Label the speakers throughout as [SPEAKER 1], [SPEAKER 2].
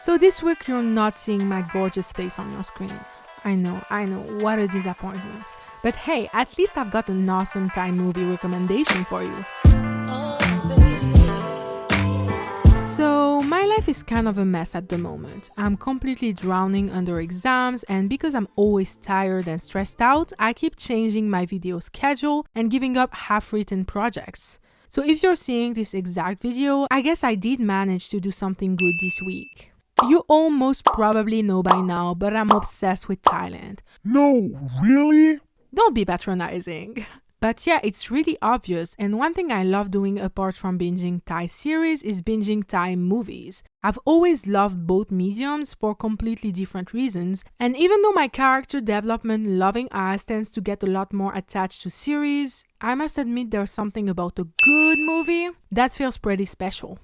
[SPEAKER 1] So this week you're not seeing my gorgeous face on your screen. I know, what a disappointment. But hey, at least I've got an awesome Thai movie recommendation for you. So my life is kind of a mess at the moment. I'm completely drowning under exams, and because I'm always tired and stressed out, I keep changing my video schedule and giving up half-written projects. So if you're seeing this exact video, I guess I did manage to do something good this week. You all most probably know by now, but I'm obsessed with Thailand.
[SPEAKER 2] No, really?
[SPEAKER 1] Don't be patronizing. But yeah, it's really obvious, and one thing I love doing apart from binging Thai series is binging Thai movies. I've always loved both mediums for completely different reasons, and even though my character development loving ass tends to get a lot more attached to series, I must admit there's something about a good movie that feels pretty special.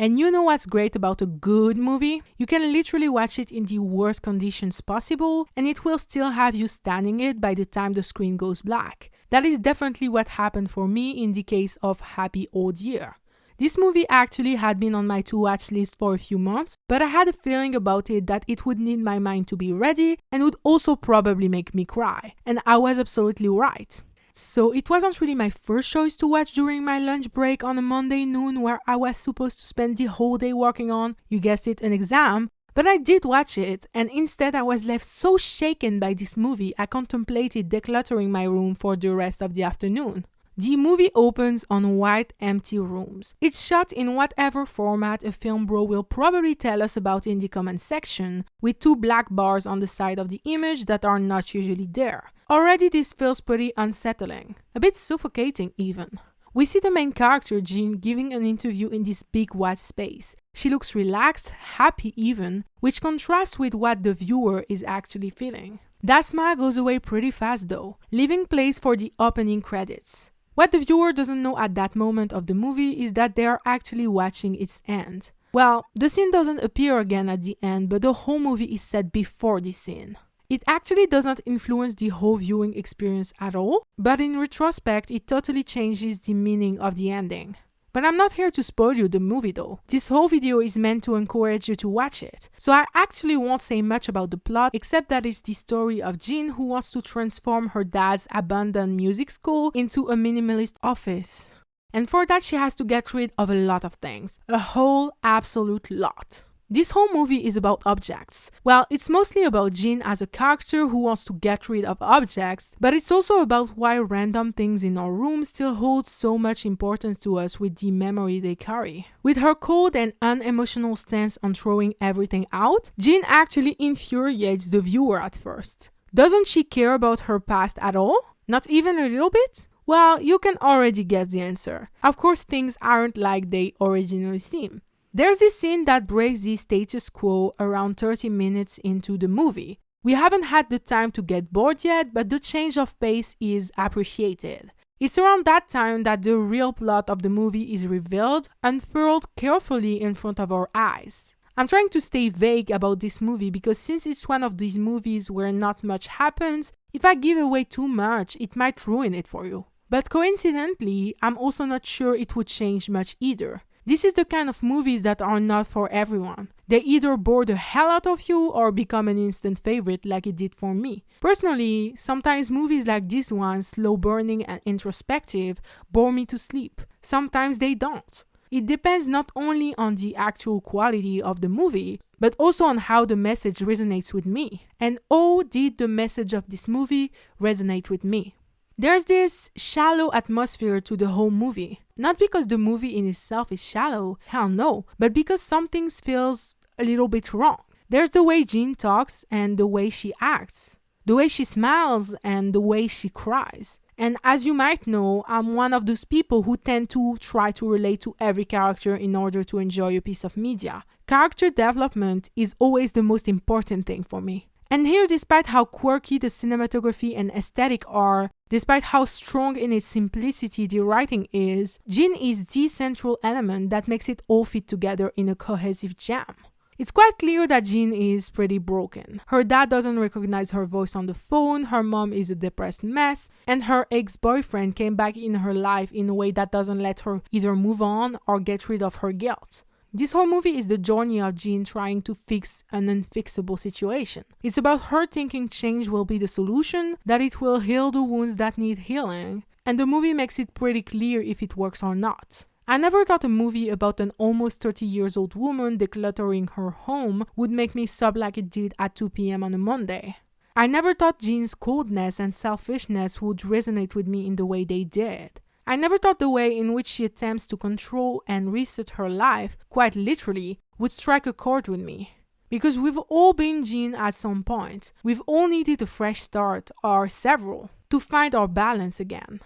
[SPEAKER 1] And you know what's great about a good movie? You can literally watch it in the worst conditions possible, and it will still have you standing it by the time the screen goes black. That is definitely what happened for me in the case of Happy Old Year. This movie actually had been on my to-watch list for a few months, but I had a feeling about it that it would need my mind to be ready and would also probably make me cry. And I was absolutely right. So it wasn't really my first choice to watch during my lunch break on a Monday noon where I was supposed to spend the whole day working on, you guessed it, an exam. But I did watch it, and instead I was left so shaken by this movie I contemplated decluttering my room for the rest of the afternoon. The movie opens on white, empty rooms. It's shot in whatever format a film bro will probably tell us about in the comment section, with 2 black bars on the side of the image that are not usually there. Already this feels pretty unsettling, a bit suffocating even. We see the main character, Jean, giving an interview in this big white space. She looks relaxed, happy even, which contrasts with what the viewer is actually feeling. That smile goes away pretty fast though, leaving place for the opening credits. What the viewer doesn't know at that moment of the movie is that they are actually watching its end. Well, the scene doesn't appear again at the end, but the whole movie is set before this scene. It actually doesn't influence the whole viewing experience at all, but in retrospect, it totally changes the meaning of the ending. But I'm not here to spoil you the movie though. This whole video is meant to encourage you to watch it. So I actually won't say much about the plot, except that it's the story of Jean who wants to transform her dad's abandoned music school into a minimalist office. And for that she has to get rid of a lot of things. A whole absolute lot. This whole movie is about objects. Well, it's mostly about Jean as a character who wants to get rid of objects, but it's also about why random things in our room still hold so much importance to us with the memory they carry. With her cold and unemotional stance on throwing everything out, Jean actually infuriates the viewer at first. Doesn't she care about her past at all? Not even a little bit? Well, you can already guess the answer. Of course, things aren't like they originally seem. There's this scene that breaks the status quo around 30 minutes into the movie. We haven't had the time to get bored yet, but the change of pace is appreciated. It's around that time that the real plot of the movie is revealed, unfurled carefully in front of our eyes. I'm trying to stay vague about this movie because since it's one of these movies where not much happens, if I give away too much, it might ruin it for you. But coincidentally, I'm also not sure it would change much either. This is the kind of movies that are not for everyone. They either bore the hell out of you or become an instant favorite like it did for me. Personally, sometimes movies like this one, slow burning and introspective, bore me to sleep. Sometimes they don't. It depends not only on the actual quality of the movie, but also on how the message resonates with me. And oh, did the message of this movie resonate with me. There's this shallow atmosphere to the whole movie. Not because the movie in itself is shallow, hell no, but because something feels a little bit wrong. There's the way Jean talks and the way she acts, the way she smiles and the way she cries. And as you might know, I'm one of those people who tend to try to relate to every character in order to enjoy a piece of media. Character development is always the most important thing for me. And here, despite how quirky the cinematography and aesthetic are, despite how strong in its simplicity the writing is, Jean is the central element that makes it all fit together in a cohesive jam. It's quite clear that Jean is pretty broken. Her dad doesn't recognize her voice on the phone, her mom is a depressed mess, and her ex-boyfriend came back in her life in a way that doesn't let her either move on or get rid of her guilt. This whole movie is the journey of Jean trying to fix an unfixable situation. It's about her thinking change will be the solution, that it will heal the wounds that need healing, and the movie makes it pretty clear if it works or not. I never thought a movie about an almost 30 years old woman decluttering her home would make me sob like it did at 2 p.m. on a Monday. I never thought Jean's coldness and selfishness would resonate with me in the way they did. I never thought the way in which she attempts to control and reset her life, quite literally, would strike a chord with me. Because we've all been Jean at some point. We've all needed a fresh start, or several, to find our balance again.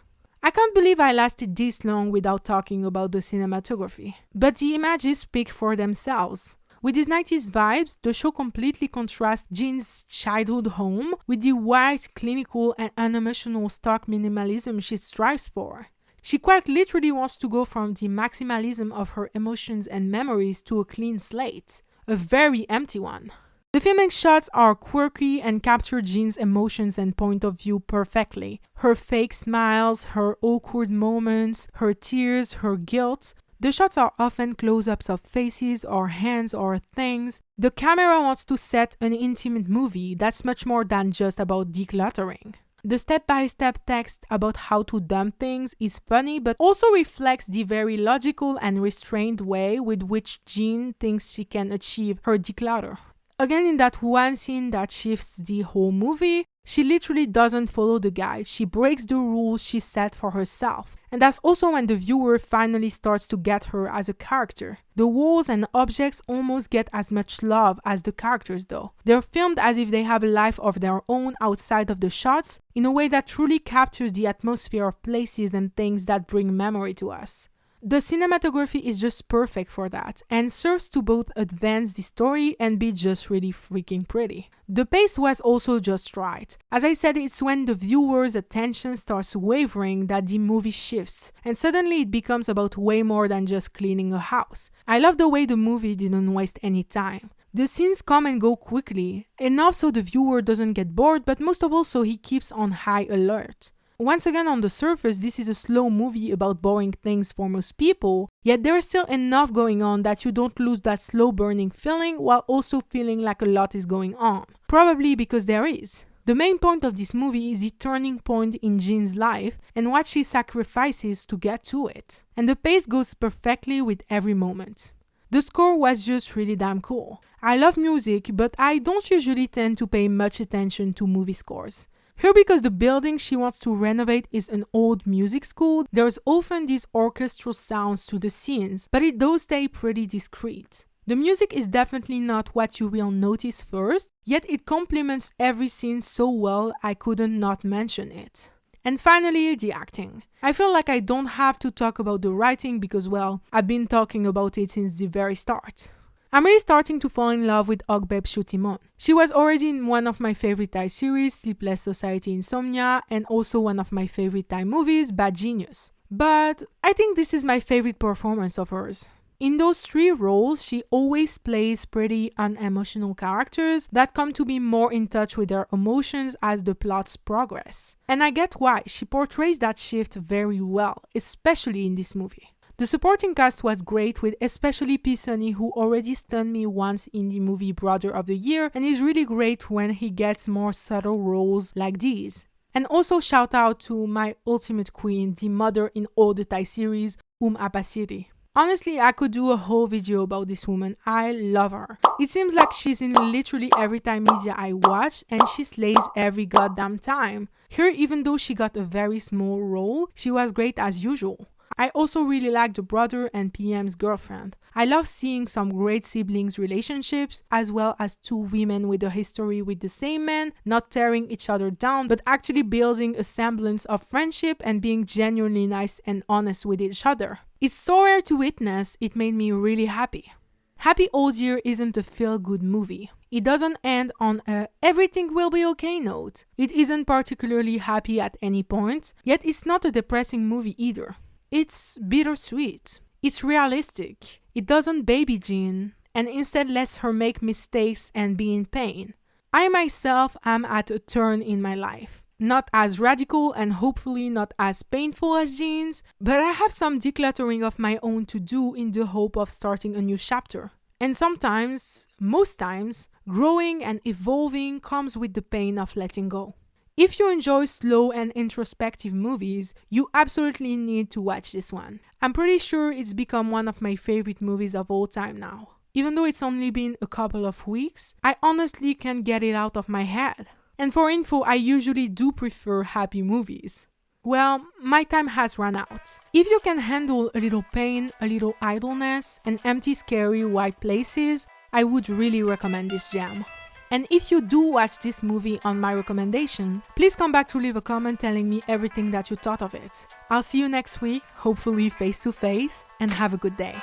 [SPEAKER 1] I can't believe I lasted this long without talking about the cinematography. But the images speak for themselves. With these 90s vibes, the show completely contrasts Jean's childhood home with the white, clinical, and unemotional stark minimalism she strives for. She quite literally wants to go from the maximalism of her emotions and memories to a clean slate, a very empty one. The filming shots are quirky and capture Jean's emotions and point of view perfectly. Her fake smiles, her awkward moments, her tears, her guilt. The shots are often close-ups of faces or hands or things. The camera wants to set an intimate movie that's much more than just about decluttering. The step-by-step text about how to dump things is funny but also reflects the very logical and restrained way with which Jean thinks she can achieve her declutter. Again, in that one scene that shifts the whole movie, she literally doesn't follow the guide. She breaks the rules she set for herself. And that's also when the viewer finally starts to get her as a character. The walls and objects almost get as much love as the characters though. They're filmed as if they have a life of their own outside of the shots, in a way that truly captures the atmosphere of places and things that bring memory to us. The cinematography is just perfect for that and serves to both advance the story and be just really freaking pretty. The pace was also just right. As I said, it's when the viewer's attention starts wavering that the movie shifts and suddenly it becomes about way more than just cleaning a house. I love the way the movie didn't waste any time. The scenes come and go quickly, enough so the viewer doesn't get bored, but most of all so he keeps on high alert. Once again, on the surface, this is a slow movie about boring things for most people, yet there is still enough going on that you don't lose that slow burning feeling while also feeling like a lot is going on. Probably because there is. The main point of this movie is the turning point in Jean's life and what she sacrifices to get to it. And the pace goes perfectly with every moment. The score was just really damn cool. I love music, but I don't usually tend to pay much attention to movie scores. Here, because the building she wants to renovate is an old music school, there's often these orchestral sounds to the scenes, but it does stay pretty discreet. The music is definitely not what you will notice first, yet it complements every scene so well I couldn't not mention it. And finally, the acting. I feel like I don't have to talk about the writing because, well, I've been talking about it since the very start. I'm really starting to fall in love with Ogbeb Shutimon. She was already in one of my favorite Thai series, Sleepless Society Insomnia, and also one of my favorite Thai movies, Bad Genius. But I think this is my favorite performance of hers. In those three roles, she always plays pretty unemotional characters that come to be more in touch with their emotions as the plots progress. And I get why, she portrays that shift very well, especially in this movie. The supporting cast was great, with especially P. Sunny, who already stunned me once in the movie Brother of the Year and is really great when he gets more subtle roles like these. And also shout out to my ultimate queen, the mother in all the Thai series, Apasiri. Honestly, I could do a whole video about this woman. I love her. It seems like she's in literally every Thai media I watch and she slays every goddamn time. Here, even though she got a very small role, she was great as usual. I also really like the brother and PM's girlfriend. I love seeing some great siblings relationships, as well as two women with a history with the same man, not tearing each other down, but actually building a semblance of friendship and being genuinely nice and honest with each other. It's so rare to witness, it made me really happy. Happy Old Year isn't a feel-good movie. It doesn't end on a everything will be okay note. It isn't particularly happy at any point, yet it's not a depressing movie either. It's bittersweet. It's realistic. It doesn't baby Jean, and instead lets her make mistakes and be in pain. I myself am at a turn in my life. Not as radical and hopefully not as painful as Jean's, but I have some decluttering of my own to do in the hope of starting a new chapter. And sometimes, most times, growing and evolving comes with the pain of letting go. If you enjoy slow and introspective movies, you absolutely need to watch this one. I'm pretty sure it's become one of my favorite movies of all time now. Even though it's only been a couple of weeks, I honestly can't get it out of my head. And for info, I usually do prefer happy movies. Well, my time has run out. If you can handle a little pain, a little idleness, and empty, scary white places, I would really recommend this gem. And if you do watch this movie on my recommendation, please come back to leave a comment telling me everything that you thought of it. I'll see you next week, hopefully face to face, and have a good day.